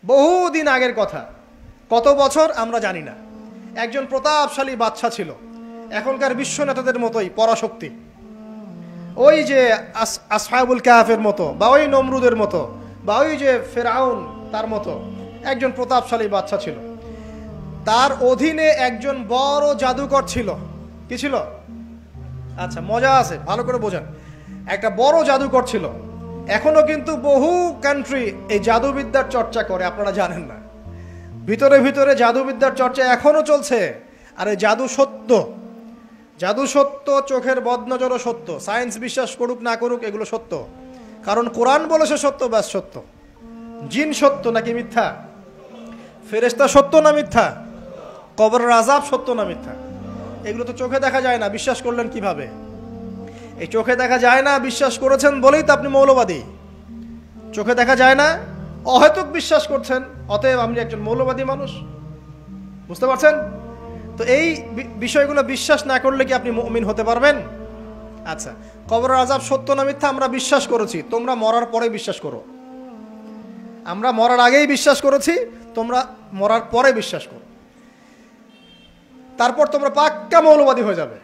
বহুদিন আগের কথা, কত বছর আমরা জানি না। একজন প্রতাপশালী বাদশা ছিল, এখনকার বিশ্ব নেতাদের মতোই পরাশক্তি, ওই যে আসহাবুল কাহাফের মতো, বা ওই নমরুদের মতো, বা ওই যে ফেরাউন তার মতো একজন প্রতাপশালী বাদশা ছিল। তার অধীনে একজন বড় জাদুকর ছিল। কি ছিল? আচ্ছা, মজা আছে, ভালো করে বোঝেন। একটা বড় জাদুকর ছিল। এখনো কিন্তু বহু কান্ট্রি এই জাদুবিদ্যার চর্চা করে, আপনারা জানেন না। ভিতরে ভিতরে জাদুবিদ্যার চর্চা এখনো চলছে। আর এই জাদু সত্য, জাদু সত্য, চোখের বদনজরও সত্য। সায়েন্স বিশ্বাস করুক না করুক, এগুলো সত্য। কারণ কোরআন বলেছে সত্য, ব্যাস সত্য। জিন সত্য নাকি মিথ্যা? ফেরেশতা সত্য না মিথ্যা? কবরের আযাব সত্য না মিথ্যা? এগুলো তো চোখে দেখা যায় না, বিশ্বাস করলেন কিভাবে? এই চোখে দেখা যায় না বিশ্বাস করেছেন বলেই তো আপনি মৌলবাদী। চোখে দেখা যায় না, অহেতুক বিশ্বাস করছেন, অতএব আপনি একজন মৌলবাদী মানুষ। বুঝতে পারছেন তো? এই বিষয়গুলো বিশ্বাস না করলে কি আপনি মুমিন হতে পারবেন? আচ্ছা, কবরের আযাব সত্য না মিথ্যা আমরা বিশ্বাস করেছি, তোমরা মরার পরে বিশ্বাস করো। আমরা মরার আগেই বিশ্বাস করেছি, তোমরা মরার পরে বিশ্বাস করো। তারপর তোমরা পাক্কা মৌলবাদী হয়ে যাবে।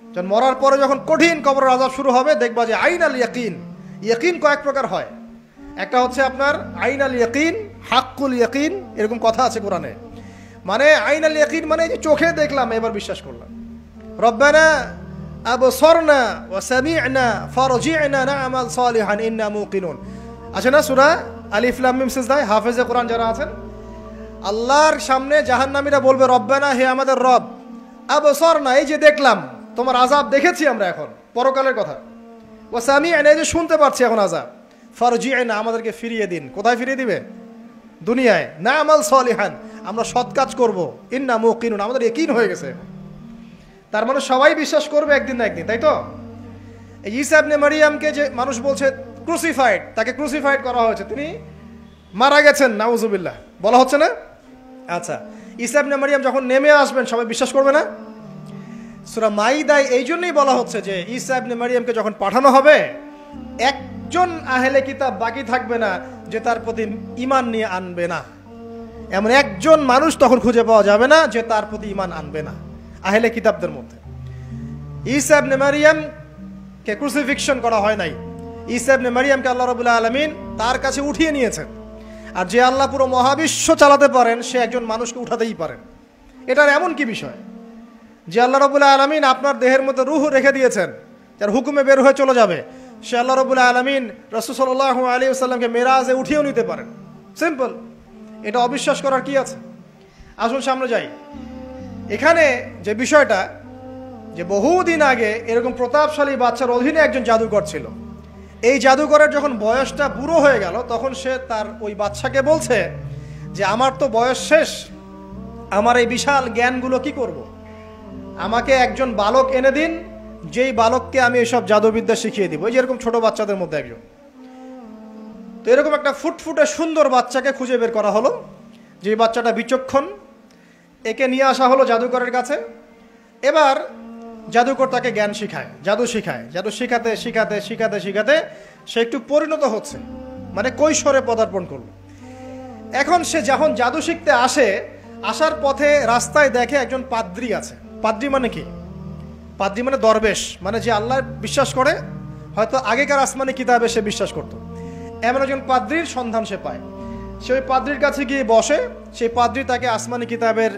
যখন মরার পরে যখন কঠিন কবরের আযাব শুরু হবে, দেখবা যে আইনাল ইয়াকিন। ইয়াকিন কয়েক প্রকার হয়। একটা হচ্ছে আপনার আইনাল ইয়াকিন, হাক্কুল ইয়াকিন, এরকম কথা আছে কোরআনে। মানে আইনাল ইয়াকিন মানে যে চোখে দেখলাম এবার বিশ্বাস করলাম। রব্বানা আবসারনা ওয়া সামি'না ফারজি'না না'মাল সালিহান ইন্না মুকিনুন। আছে না সূরা আলিফ লাম মিম সিজদায়? হাফেজে কোরআন যারা আছেন, আল্লাহর সামনে জাহান্নামীরা বলবে, রব্বানা, হে আমাদের রব, আবসারনা, এই যে দেখলাম, তোমার আযাব দেখেছি আমরা, এখন পরকালের কথা, ওয়া সামি'না, এই যে শুনতে পাচ্ছি এখন আযাব, ফারজি'না, আমাদেরকে ফিরিয়ে দিন। কোথায় ফিরিয়ে দিবে? দুনিয়ায়। না'মাল সালিহান, আমরা সৎ কাজ করব, ইন্না মুকিনুন, আমাদের ইয়াকিন হয়ে গেছে। তার মানে সবাই বিশ্বাস করবে একদিন না একদিন, তাই তো? এই ঈসা ইবনে মারইয়ামকে যে মানুষ বলছে ক্রুসিফাইড, তাকে ক্রুসিফাইড করা হয়েছে, তিনি মারা গেছেন, নাউজুবিল্লাহ, বলা হচ্ছে না? আচ্ছা, ঈসা ইবনে মারইয়াম যখন নেমে আসবেন সবাই বিশ্বাস করবে না? সূরা মাইদায় এই জন্যই বলা হচ্ছে যে ঈসা ইবনে মারইয়ামকে যখন পাঠানো হবে, একজন আহলে কিতাব বাকি থাকবে না যে তার প্রতি ঈমান নিয়ে আনবে না। এমন একজন মানুষ তখন খুঁজে পাওয়া যাবে না যে তার প্রতি ঈমান আনবে না আহলে কিতাবদের মধ্যে। ঈসা ইবনে মারইয়ামকে ক্রুসিফিকশন করা হয় নাই। ঈসা ইবনে মারইয়ামকে আল্লাহ রাব্বুল আলামিন তার কাছে উঠিয়ে নিয়েছেন। আর যে আল্লাহ পুরো মহাবিশ্ব চালাতে পারেন, সে একজন মানুষকে উঠাতেই পারেন। এটার এমন কি বিষয় যে আল্লাহ রাব্বুল আলামিন আপনার দেহের মধ্যে রূহ রেখে দিয়েছেন, যার হুকুমে বের হয়ে চলে যাবে, সে আল্লাহ রাব্বুল আলামিন রাসূল সাল্লাল্লাহু আলাইহি ওয়াসাল্লামকে মেরাজে উঠিয়েও নিতে পারেন। সিম্পল, এটা অবিশ্বাস করার কি আছে? আসুন সামনে যাই। এখানে যে বিষয়টা, যে বহুদিন আগে এরকম প্রতাপশালী বাদশার অধীনে একজন জাদুকর ছিল। এই জাদুকরের যখন বয়সটা বুড়ো হয়ে গেল, তখন সে তার ওই বাদশাকে বলছে যে আমার তো বয়স শেষ, আমার এই বিশাল জ্ঞানগুলো কি করব? আমাকে একজন বালক এনে দিন, যেই বালককে আমি এসব জাদুবিদ্যা শিখিয়ে দিব। এই যেরকম ছোট বাচ্চাদের মধ্যে একজন। তো এরকম একটা ফুটফুটে সুন্দর বাচ্চাকে খুঁজে বের করা হলো, যে বাচ্চাটা বিচক্ষণ। একে নিয়ে আসা হলো জাদুকরের কাছে। এবার জাদুকর তাকে জ্ঞান শিখায়, জাদু শিখায়। জাদু শিখাতে শিখাতে শিখাতে শিখাতে সে একটু পরিণত হচ্ছে, মানে কৈশোরে পদার্পণ করলো। এখন সে যখন জাদু শিখতে আসে, আসার পথে রাস্তায় দেখে একজন পাদ্রী আছে। পাদ্রী মানে কি? পাদ্রী মানে দরবেশ, মানে যে আল্লাহ বিশ্বাস করে, হয়তো আগেকার আসমানি কিতাবে সে বিশ্বাস করত। এমন একজন পাদ্রীর সন্ধান সে পায়। সে ওই পাদ্রীর কাছে গিয়ে বসে। সেই পাদ্রী তাকে আসমানি কিতাবের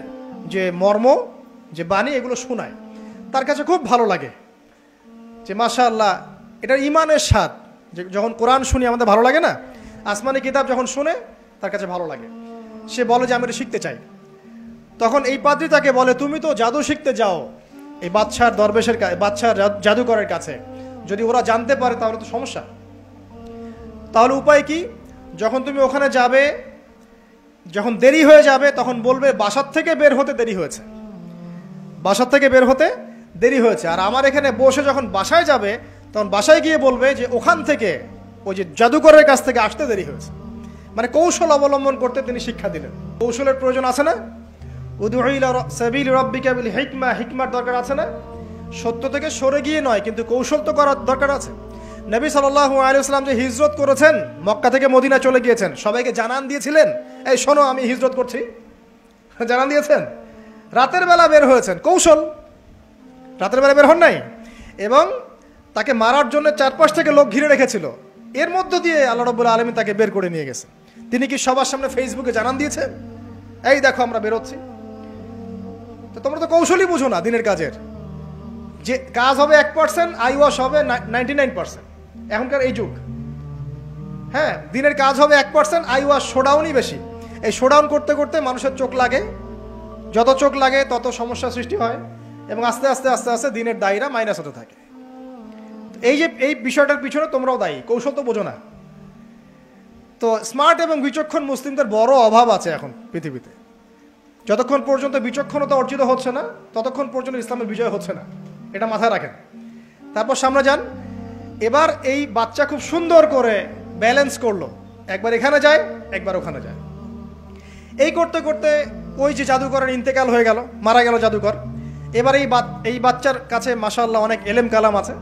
যে মর্ম, যে বাণী, এগুলো শোনায়। তার কাছে খুব ভালো লাগে যে মাশাআল্লাহ, এটার ইমানের স্বাদ। যখন কোরআন শুনি আমাদের ভালো লাগে না? আসমানি কিতাব যখন শুনে তার কাছে ভালো লাগে। সে বলে যে আমি এটা শিখতে চাই। তখন এই পাদ্রী তাকে বলে, তুমি তো জাদু শিখতে যাও এই বাদশার দরবেশের বাদশার জাদুকরের কাছে, যদি ওরা জানতে পারে তাহলে তো সমস্যা। তাহলে উপায় কি? যখন তুমি ওখানে যাবে, যখন দেরি হয়ে যাবে, তখন বলবে বাসার থেকে বের হতে দেরি হয়েছে, বাসার থেকে বের হতে দেরি হয়েছে। আর আমার এখানে বসে যখন বাসায় যাবে, তখন বাসায় গিয়ে বলবে যে ওখান থেকে, ওই যে জাদুকরের কাছ থেকে আসতে দেরি হয়েছে। মানে কৌশল অবলম্বন করতে তিনি শিক্ষা দিলেন। কৌশলের প্রয়োজন আছে না? উদউ ইলা সাবিলি রাব্বিকা বিল হিকমা, হিকমার দরকার আছে না? সত্য থেকে সরে গিয়ে নয়, কিন্তু কৌশল তো করার দরকার আছে। নবী সাল্লাল্লাহু আলাইহি ওয়াসাল্লাম যে হিজরত করেছেন, মক্কা থেকে মদিনা চলে গিয়েছেন, সবাইকে জানান দিয়েছিলেন এই শোনো আমি হিজরত করছি, জানান দিয়েছেন। রাতের বেলা বের হয়েছেন, কৌশল, রাতের বেলা বের হন নাই, এবং তাকে মারার জন্য 4-5 থেকে লোক ঘিরে রেখেছিল। এর মধ্য দিয়ে আল্লাহ রাব্বুল আলামিন তাকে বের করে নিয়ে গেছে। তিনি কি সবার সামনে ফেসবুকে জানান দিয়েছেন, এই দেখো আমরা বেরোচ্ছি? তো তোমরা তো কৌশলই বুঝো না দিনের কাজের, যে কাজ হবে 1%, আই ওয়াশ হবে 99%। এখনকার এই যুগ, হ্যাঁ, দিনের কাজ হবে 1%, আই ওয়াশ শোডাউনই বেশি। এই শোডাউন করতে করতে মানুষের চোখ লাগে, যত চোখ লাগে তত সমস্যা সৃষ্টি হয়, এবং আস্তে আস্তে আস্তে আস্তে দিনের দায়রা মাইনাস হতে থাকে। এই যে এই বিষয়টার পিছনে তোমরাও দায়ী, কৌশল তো বোঝো না। তো স্মার্ট এবং বিচক্ষণ মুসলিমদের বড় অভাব আছে এখন পৃথিবীতে। যতক্ষণ পর্যন্ত বিচক্ষণতা অর্জিত হচ্ছে না, ততক্ষণ পর্যন্ত ইসলামের বিজয় হচ্ছে না, এটা মাথায় রাখেন। তারপর সামনে যান। এবার এই বাচ্চা খুব সুন্দর করে ব্যালেন্স করলো, একবার এখানে যায় একবার ওখানে যায়। এই করতে করতে ওই যে জাদুকরের ইন্তেকাল হয়ে গেল, মারা গেল জাদুকর। এবার এই বাচ্চার কাছে মাশাআল্লাহ অনেক এলেম কালাম আছে।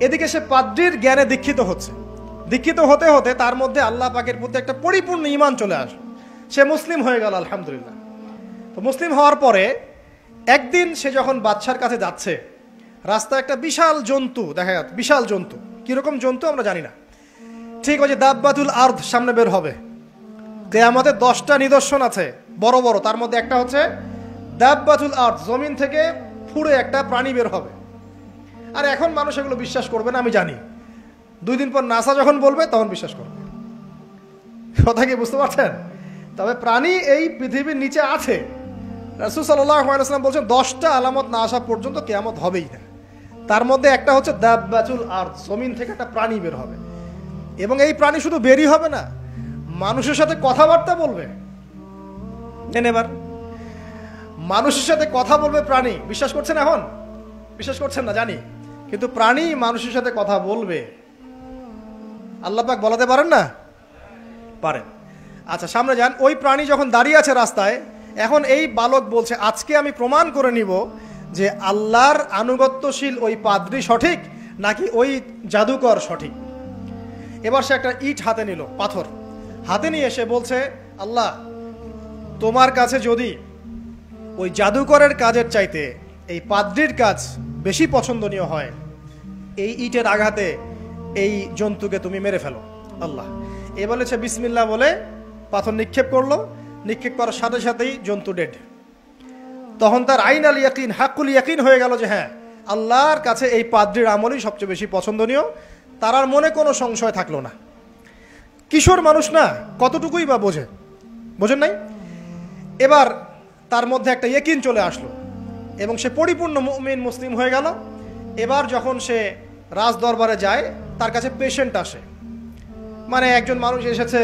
এদিকে সে পাদ্রীর জ্ঞানে দীক্ষিত হচ্ছে। দীক্ষিত হতে হতে তার মধ্যে আল্লাহ পাকের প্রতি একটা পরিপূর্ণ ঈমান চলে আসে, সে মুসলিম হয়ে গেল আলহামদুলিল্লাহ। তো মুসলিম হওয়ার পরে একদিন সে যখন বাদশার কাছে যাচ্ছে, রাস্তায় একটা বিশাল জন্তু দেখা যাচ্ছে। বিশাল জন্তু, কিরকম জন্তু আমরা জানি না, ঠিক ওই যে দাব্বাতুল আরদ সামনে বের হবে। কিয়ামতের 10টা নিদর্শন আছে বড় বড়, তার মধ্যে একটা হচ্ছে দাব্বাতুল আরদ, জমিন থেকে ফুড়ে একটা প্রাণী বের হবে। আর এখন মানুষ এগুলো বিশ্বাস করবে না আমি জানি, 2 দিন পর নাসা যখন বলবে তখন বিশ্বাস করবে। কথা কি বুঝতে পারছেন? তবে প্রাণী এই পৃথিবীর নিচে আছে। রাসূল সাল্লাল্লাহু আলাইহি ওয়াসাল্লাম বলছেন 10টা আলামত না আসা পর্যন্ত কিয়ামত হবেই না। তার মধ্যে একটা হচ্ছে দাব্বাতুল আরদ, জমিন থেকে একটা প্রাণী বের হবে, এবং এই প্রাণী শুধু বেরই হবে না, মানুষের সাথে কথাবার্তা বলবে। এবার মানুষের সাথে কথা বলবে প্রাণী। বিশ্বাস করছেন? এখন বিশ্বাস করছেন না জানি, কিন্তু প্রাণী মানুষের সাথে কথা বলবে। আল্লাহ পাক বলাতে পারেন না? পারেন। আচ্ছা সামনে যান। ওই প্রাণী যখন দাঁড়িয়ে আছে রাস্তায়, এখন এই বালক বলছে আজকে আমি প্রমাণ করে নিব যে আল্লাহর আনুগত্যশীল ওই পাদ্রী সঠিক নাকি ওই জাদুকর সঠিক। এবার সে একটা ইট হাতে নিল, পাথর হাতে নিয়ে এসে বলছে, আল্লাহ তোমার কাছে যদি ওই জাদুকরের কাজের চাইতে এই পাদ্রীর কাজ বেশি পছন্দনীয় হয়, এই ইটের আঘাতে এই জন্তুকে তুমি মেরে ফেলো আল্লাহ। এ বলেছে বিসমিল্লাহ বলে পাথর নিক্ষেপ করলো। নিক্ষেপ করার সাথে সাথেই জন্তু ডেড। তখন তার আইন আল ইয়াকিন, হাক্কুল ইয়াকিন হয়ে গেল যে হ্যাঁ, আল্লাহর কাছে এই পাদ্রীর আমলই সবচেয়ে বেশি পছন্দনীয়। তার আর মনে কোনো সংশয় থাকলো না। কিশোর মানুষ না, কতটুকুই বা বোঝেন নাই? এবার তার মধ্যে একটা ইয়াকিন চলে আসলো এবং সে পরিপূর্ণ মুমিন মুসলিম হয়ে গেল। এবার যখন সে রাজ দরবারে যায়, তার কাছে পেশেন্ট আসে, মানে একজন মানুষ এসেছে,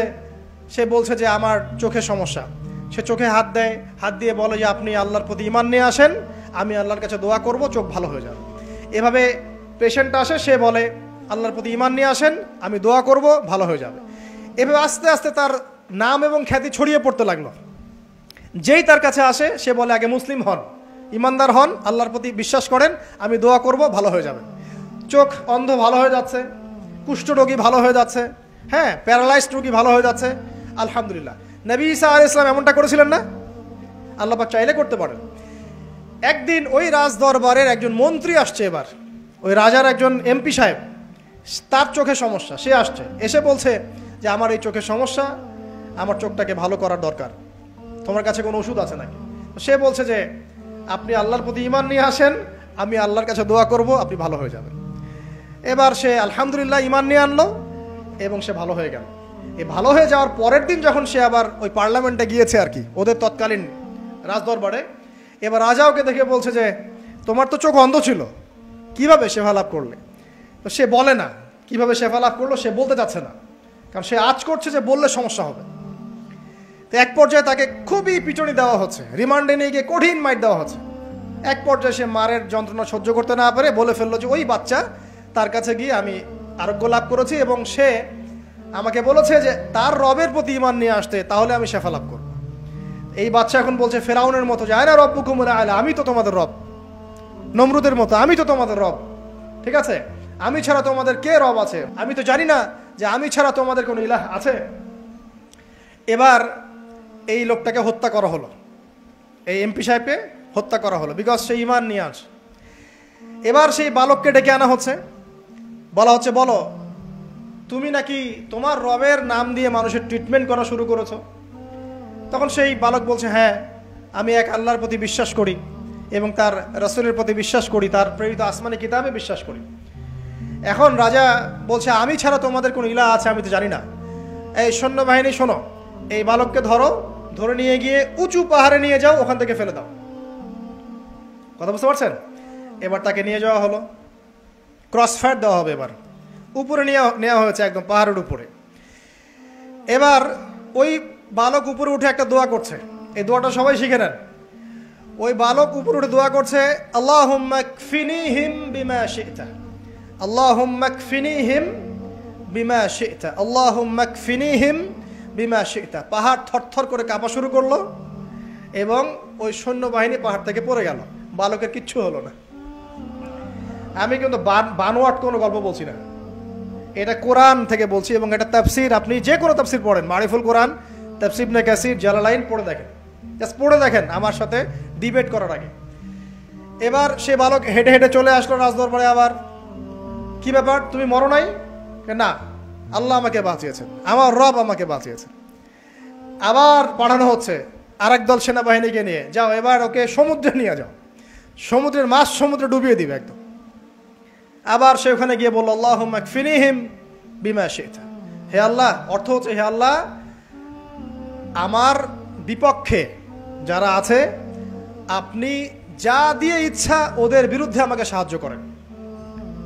সে বলছে যে আমার চোখে সমস্যা। সে চোখে হাত দেয়, হাত দিয়ে বলে যে আপনি আল্লাহর প্রতি ঈমান নিয়ে আসেন, আমি আল্লাহর কাছে দোয়া করব, চোখ ভালো হয়ে যাবে। এভাবে পেশেন্ট আসে, সে বলে আল্লাহর প্রতি ঈমান নিয়ে আসেন, আমি দোয়া করব, ভালো হয়ে যাবে। এভাবে আস্তে আস্তে তার নাম এবং খ্যাতি ছড়িয়ে পড়তে লাগলো। যেই তার কাছে আসে সে বলে আগে মুসলিম হন, ইমানদার হন, আল্লাহর প্রতি বিশ্বাস করেন, আমি দোয়া করব, ভালো হয়ে যাবে। চোখ অন্ধ ভালো হয়ে যাচ্ছে, কুষ্ঠরোগী ভালো হয়ে যাচ্ছে, হ্যাঁ, প্যারালাইজড রোগী ভালো হয়ে যাচ্ছে, আলহামদুলিল্লাহ। নবী ঈসা আলাইহিস সালাম এমনটা করেছিলেন না? আল্লাহ পাক চাইলে করতে পারেন। একদিন ওই রাজ দরবারের একজন মন্ত্রী আসছে, এবার ওই রাজার একজন এমপি সাহেব, তার চোখে সমস্যা, সে আসছে, এসে বলছে যে আমার এই চোখের সমস্যা, আমার চোখটাকে ভালো করার দরকার, তোমার কাছে কোনো ওষুধ আছে নাকি? সে বলছে যে আপনি আল্লাহর প্রতি ঈমান নিয়ে আসেন, আমি আল্লাহর কাছে দোয়া করব, আপনি ভালো হয়ে যাবেন। এবার সে আলহামদুলিল্লাহ ঈমান নিয়ে আনলো এবং সে ভালো হয়ে গেল। এই ভালো হয়ে যাওয়ার পরের দিন যখন সে আবার ওই পার্লামেন্টে গিয়েছে আর কি, ওদের তৎকালীন রাজদরবারে, এবার রাজা ওকে দেখে বলছে যে তোমার তো চোখ অন্ধ ছিল, কিভাবে শেফা লাভ করলে? তো সে বলে না কিভাবে শেফা লাভ করলো, সে বলতে চাচ্ছে না, কারণ সে আজ করছে যে বললে সমস্যা হবে। তো এক পর্যায়ে তাকে খুবই পিটুনি দেওয়া হচ্ছে, রিমান্ডে নিয়ে গিয়ে কঠিন মাইর দেওয়া হচ্ছে। এক পর্যায়ে সে মারের যন্ত্রণা সহ্য করতে না পারে বলে ফেললো যে ওই বাচ্চা, তার কাছে গিয়ে আমি আরোগ্য লাভ করেছি এবং সে আমাকে বলেছে যে তার রবের প্রতি ঈমান নিয়ে আসতে, তাহলে আমি শেফা লাভ করব। এই বাচ্চা এখন বলছে ফেরাউনের মতো যে আয়না রব্বুকুমুল আ'লা, আমি তো তোমাদের রব। নমরুদের মতো আমি তো তোমাদের রব, ঠিক আছে, আমি ছাড়া তোমাদের কে রব আছে? আমি তো জানি না যে আমি ছাড়া তোমাদের কোনো ইলাহ আছে। এবার এই লোকটাকে হত্যা করা হলো, এই এমপি সাহেবকে হত্যা করা হলো, বিকজ সে ঈমান নিয়ে আসে। এবার সেই বালককে ডেকে আনা হচ্ছে, বলা হচ্ছে বলো তুমি নাকি তোমার রবের নাম দিয়ে মানুষের ট্রিটমেন্ট করা শুরু করেছো। তখন সেই বালক বলছে হ্যাঁ, আমি এক আল্লাহর প্রতি বিশ্বাস করি এবং তার রাসূলের প্রতি বিশ্বাস করি, তার প্রেরিত আসমানি কিতাবে বিশ্বাস করি। এখন রাজা বলছে আমি ছাড়া তোমাদের কোনো ইলাহ আছে আমি তো জানি না। এই সৈন্যবাহিনী শোনো, এই বালককে ধরো, ধরে নিয়ে গিয়ে উঁচু পাহাড়ে নিয়ে যাও, ওখান থেকে ফেলে দাও। কথা বুঝতে পারছেন? এবার তাকে নিয়ে যাওয়া হলো, ক্রস ফায়ার দেওয়া হবে, এবার উপরে নেওয়া হয়েছে, একদম পাহাড়ের উপরে। এবার ওই বালক উপরে উঠে একটা দোয়া করছে, এই দোয়াটা সবাই শিখে নেন। ওই বালক উপরে উঠে দোয়া করছে আল্লাহুম্মা কফিনিহিম বিমা শি'তা, আল্লাহুম্মা কফিনিহিম বিমা শি'তা, আল্লাহুম্মা কফিনিহিম বিমা শি'তা। পাহাড় থরথর করে কাঁপা শুরু করলো এবং ওই সৈন্যবাহিনী পাহাড় থেকে পড়ে গেল, বালকের কিচ্ছু হলো না। আমি কিন্তু বানোয়াট কোনো গল্প বলছি না, এটা কোরআন থেকে বলছি এবং এটা তাফসির। আপনি যে কোনো তাফসির পড়েন, মারিফুল কোরআন, তাফসির ইবনে কাসির, জালালাইন পড়ে দেখেন, জাস্ট পড়ে দেখেন আমার সাথে ডিবেট করার আগে। এবার সে বালক হেঁটে হেঁটে চলে আসলো রাজদরবারে। আবার কি ব্যাপার, তুমি মরো নাই? না, আল্লাহ আমাকে বাঁচিয়েছেন, আমার রব আমাকে বাঁচিয়েছেন। আবার পাঠানো হচ্ছে আরেক দল সেনাবাহিনীকে নিয়ে, যাও এবার ওকে সমুদ্রে নিয়ে যাও, সমুদ্রের মাছ সমুদ্রে ডুবিয়ে দিবে একদম। আবার সে ওখানে গিয়ে বলল আল্লাহুম্মা কফিনিহিম বিমা শি'তা, হে আল্লাহ, অর্থ হচ্ছে হে আল্লাহ আমার বিপক্ষে যারা আছে আপনি যা দিয়ে ইচ্ছা ওদের বিরুদ্ধে আমাকে সাহায্য করেন।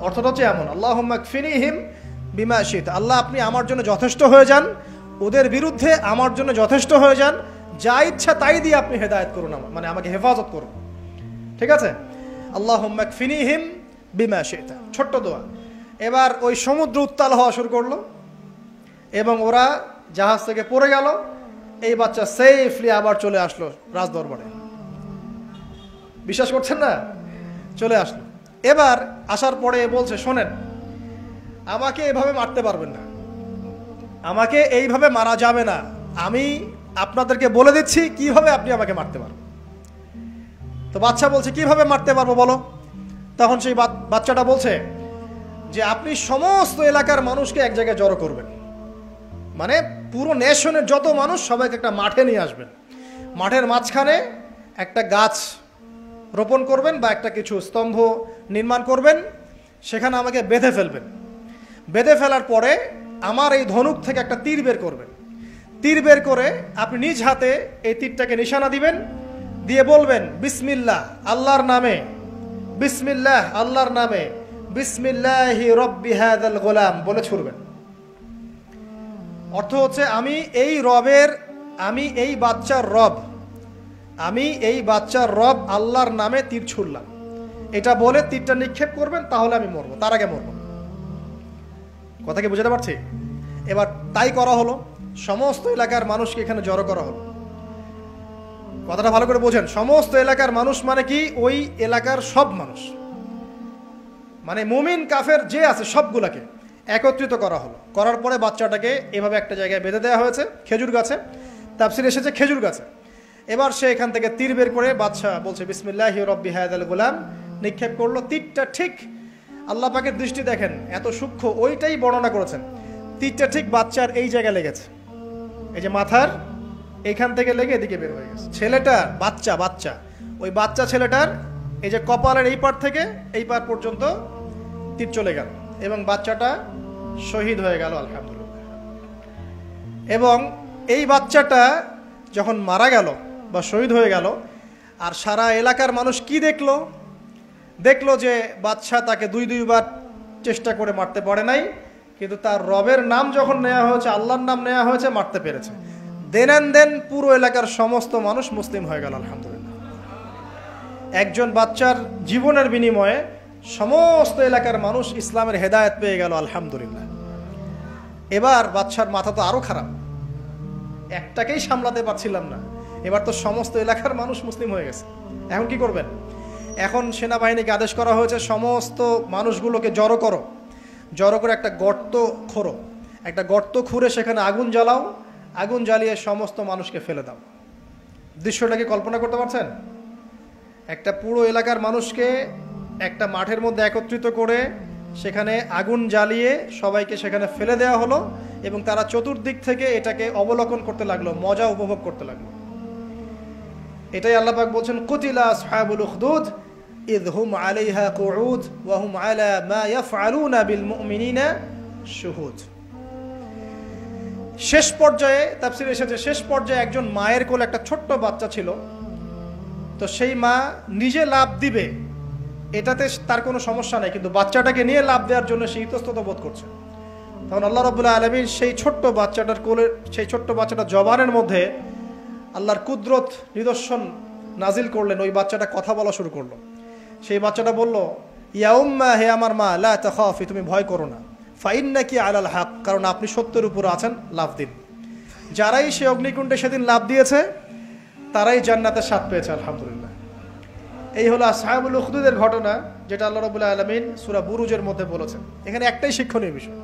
অর্থটা হচ্ছে এমন, আল্লাহুম্মা কফিনিহিম বিমা শি'তা, আল্লাহ আপনি আমার জন্য যথেষ্ট হয়ে যান, ওদের বিরুদ্ধে আমার জন্য যথেষ্ট হয়ে যান, যা ইচ্ছা তাই দিয়ে আপনি হেদায়েত করুন, মানে আমাকে হেফাজত করুন। ঠিক আছে, আল্লাহুম্মা কফিনিহিম বিমা শি'তা, ছোট্ট দোয়া। এবার ওই সমুদ্র উত্তাল হওয়া শুরু করলো এবং ওরা জাহাজ থেকে পড়ে গেল। এই বাচ্চা সেফলি আবার চলে আসলো রাজদরবারে। বিশ্বাস করছেন না? চলে আসলো। এবার আসার পরে বলছে শোনেন, আমাকে এভাবে মারতে পারবেন না, আমাকে এইভাবে মারা যাবে না, আমি আপনাদেরকে বলে দিচ্ছি কিভাবে আপনি আমাকে মারতে পারবেন। তো বাচ্চা বলছে কিভাবে মারতে পারবো বলো। তখন সেই বাচ্চাটা বলছে যে আপনি সমস্ত এলাকার মানুষকে এক জায়গায় জড়ো করবেন, মানে পুরো নেশনের যত মানুষ সবাইকে একটা মাঠে নিয়ে আসবেন, মাঠের মাঝখানে একটা গাছ রোপণ করবেন বা একটা কিছু স্তম্ভ নির্মাণ করবেন, সেখানে আমাকে বেঁধে ফেলবেন। বেঁধে ফেলার পরে আমার এই ধনুক থেকে একটা তীর বের করবেন, তীর বের করে আপনি নিজ হাতে এই তীরটাকে নিশানা দিবেন, দিয়ে বলবেন বিসমিল্লাহ আল্লাহর নামে, বিসমিল্লাহ আল্লাহর নামে, বিসমিল্লাহি রব্বি হাযাল গোলাম বলে ছুড়বেন। অর্থ হচ্ছে আমি এই রবের, আমি এই বাচ্চার রব, আমি এই বাচ্চার রব আল্লাহর নামে তীর ছুড়লাম, এটা বলে তীরটা নিক্ষেপ করবেন, তাহলে আমি মরবো, তার আগে মরবো। কথা কি বুঝতে পারছি? এবার তাই করা হলো, সমস্ত এলাকার মানুষকে এখানে জড়ো করা হলো। কথাটা ভালো করে বোঝেন, সমস্ত এলাকার মানুষ মানে কি ওই এলাকার সব মানুষ, মানে মুমিন কাফের যে আছে সবগুলাকে একত্রিত করা হলো। করার পরে বাচ্চাটাকে এভাবে একটা জায়গায় বেঁধে দেওয়া হয়েছে, খেজুর গাছে, তাফসিরে এসেছে খেজুর গাছে। এবার সে এখান থেকে তীর বের করে বাচ্চা বলছে বিসমিল্লাহি রব্বি হাযাল গোলাম, নিক্ষেপ করলো। তীরটা ঠিক, আল্লাহ পাকের দৃষ্টি দেখেন এত সূক্ষ্ম, ওইটাই বর্ণনা করেছেন। তীরটা ঠিক বাচ্চার এই জায়গায় লেগেছে, এই যে মাথার এইখান থেকে লেগে এদিকে বের হয়ে গেছে। ছেলেটা বাচ্চা ওই বাচ্চা ছেলেটার এই যে কপালের এই পার থেকে এই পার পর্যন্ত তীর চলে গেল এবং বাচ্চাটা শহীদ হয়ে গেল আলহামদুলিল্লাহ। এবং এই বাচ্চাটা যখন মারা গেল বা শহীদ হয়ে গেল, আর সারা এলাকার মানুষ কি দেখলো যে বাচ্চা তাকে দুইবার চেষ্টা করে মারতে পারে নাই, কিন্তু তার রবের নাম যখন নেওয়া হয়েছে, আল্লাহর নাম নেওয়া হয়েছে, মারতে পেরেছে। দেন পুরো এলাকার সমস্ত মানুষ মুসলিম হয়ে গেল আলহামদুলিল্লাহ। একজন বাচ্চার জীবনের বিনিময়ে সমস্ত এলাকার মানুষ ইসলামের হেদায়েত পেয়ে গেল আলহামদুলিল্লাহ। এবার বাচ্চার মাথা তো আরো খারাপ, একটাকেই সামলাতে পারছিলাম না, এবার তো সমস্ত এলাকার মানুষ মুসলিম হয়ে গেছে। এখন কি করবেন? এখন সেনাবাহিনীকে আদেশ করা হয়েছে সমস্ত মানুষগুলোকে জড়ো করে একটা গর্ত খোঁড়ো, একটা গর্ত খুঁড়ে সেখানে আগুন জ্বালাও, আগুন জ্বালিয়ে সমস্ত মানুষকে ফেলে দাও। দৃশ্যটাকে কল্পনা করতে পারছেন? একটা পুরো এলাকার মানুষকে একটা মাঠের মধ্যে একত্রিত করে সেখানে আগুন জ্বালিয়ে সবাইকে সেখানে ফেলে দেওয়া হলো এবং তারা চতুর্দিক থেকে এটাকে অবলোকন করতে লাগলো, মজা উপভোগ করতে লাগলো। এটাই আল্লাহ পাক বলছেন, কুতিলা আসহাবুল উখদুদ ইয হুম আলাইহা কুউদ ওয়া হুম আলা মা ইয়াফআলুনা বিল মুমিনিনা শুহুদ। শেষ পর্যায়ে তাফসীরে এসেছে, শেষ পর্যায়ে একজন মায়ের কোলে একটা ছোট্ট বাচ্চা ছিল। তো সেই মা নিজে লাভ দিবে এটাতে তার কোনো সমস্যা নেই, কিন্তু বাচ্চাটাকে নিয়ে লাভ দেওয়ার জন্য সে ইতস্তত বোধ করছে। তখন আল্লাহ রাব্বুল আলামিন সেই ছোট্ট বাচ্চাটার কোলে, সেই ছোট্ট বাচ্চাটার জবানের মধ্যে আল্লাহর কুদরত নিদর্শন নাজিল করলেন। ওই বাচ্চাটা কথা বলা শুরু করলো। সেই বাচ্চাটা বলল, ইয়া উম্মা, হে আমার মা, লা তাখাফি, তুমি ভয় করো না, ফাইন্নাকি আলাল হক, কারণ আপনি সত্যের উপর আছেন, লাভ দিন। যারাই সে অগ্নিকুণ্ডে সেদিন লাভ দিয়েছে তারাই জান্নাতের স্বাদ পেয়েছে, আলহামদুলিল্লাহ। এই হলো আসহাবুল উখদুদের ঘটনা, যেটা আল্লাহ রাব্বুল আলামিন সূরা বুরুজের মধ্যে বলেছেন। এখানে একটাই শিক্ষণীয় বিষয়,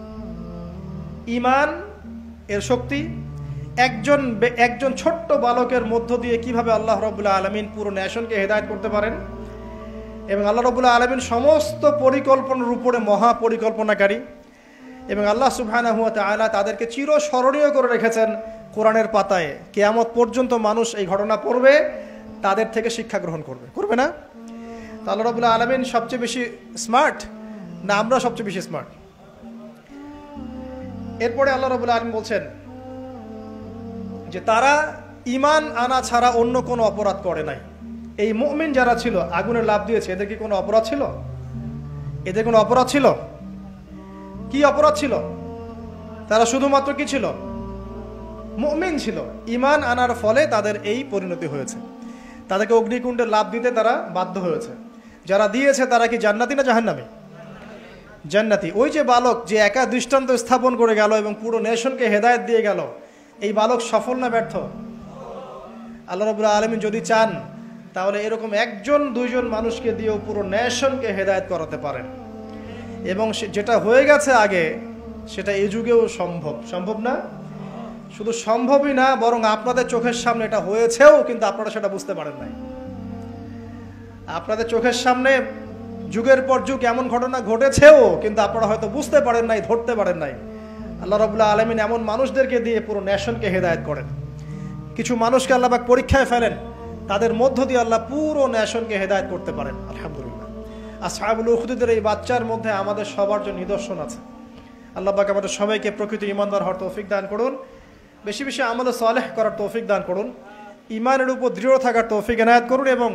ঈমান এর শক্তি। একজন ছোট্ট বালকের মধ্য দিয়ে কিভাবে আল্লাহ রাব্বুল আলামিন পুরো নেশনকে হেদায়েত করতে পারেন, এবং আল্লাহ রাব্বুল আলামিন সমস্ত পরিকল্পনার উপরে মহা পরিকল্পনাকারী, এবং আল্লাহ সুবহানাহু ওয়া তাআলা তাদেরকে চিরস্মরণীয় করে রেখেছেন কোরআনের পাতায়। কিয়ামত পর্যন্ত মানুষ এই ঘটনা পড়বে, তাদের থেকে শিক্ষা গ্রহণ করবে না? তো আল্লাহ রাব্বুল আলামিন সবচেয়ে বেশি স্মার্ট না আমরা সবচেয়ে বেশি স্মার্ট? এরপরে আল্লাহ রাব্বুল আলামিন বলছেন যে তারা ঈমান আনা ছাড়া অন্য কোনো অপরাধ করে নাই। এই মুমিন যারা ছিল, আগুনে লাফ দিয়েছে, এদের কি কোনো অপরাধ ছিল? এদের কোনো অপরাধ ছিল? কি অপরাধ ছিল? তারা শুধুমাত্র কি ছিল? মুমিন ছিল। ঈমান আনার ফলে তাদের এই পরিণতি হয়েছে, তাদেরকে অগ্নিকুণ্ডে লাফ দিতে তারা বাধ্য হয়েছে। যারা দিয়েছে তারা কি জান্নাতি না জাহান্নামী? জান্নাতি। ওই যে বালক যে একা দৃষ্টান্ত স্থাপন করে গেল এবং পুরো নেশনকে হেদায়েত দিয়ে গেল, এই বালক সফল না ব্যর্থ? আল্লাহ রাব্বুল আলামিন যদি চান তাহলে এরকম একজন দুইজন মানুষকে দিয়েও পুরো নেশনকে হেদায়েত করাতে পারেন। এবং যেটা হয়ে গেছে আগে সেটা এই যুগেও সম্ভব না? শুধু সম্ভবই না, বরং আপনাদের চোখের সামনে এটা হয়েছেও, কিন্তু আপনারা সেটা বুঝতে পারেন নাই। আপনাদের চোখের সামনে যুগের পর যুগ এমন ঘটনা ঘটেছেও, কিন্তু আপনারা হয়তো বুঝতে পারেন নাই, ধরতে পারেন নাই। আল্লাহ রাব্বুল আলামিন এমন মানুষদেরকে দিয়ে পুরো নেশনকে হেদায়েত করেন। কিছু মানুষকে আল্লাহ পাক পরীক্ষায় ফেলেন, তাদের মধ্য দিয়ে আল্লাহ পুরো নেশনকে হেদায়েত করতে পারেন, আলহামদুলিল্লাহ। আসহাবুল উখদুদের এই বাচ্চার মধ্যে আমাদের সবার জন্য নিদর্শন আছে। আল্লাহ পাক আমাদের সবাইকে প্রকৃত ঈমানদার হওয়ার তৌফিক দান করুন, বেশি বেশি আমল সালেহ করার তৌফিক দান করুন, ঈমানের উপর দৃঢ় থাকার তৌফিক এনায়েত করুন, এবং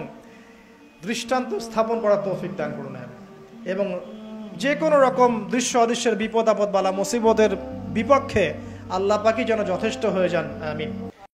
দৃষ্টান্ত স্থাপন করার তৌফিক দান করুন, এবং যে কোনো রকম দৃশ্য অদৃশ্যের বিপদ আপদ বালা মুসিবতের বিপক্ষে আল্লাহ পাকই যেন যথেষ্ট হয়ে যান, আমিন।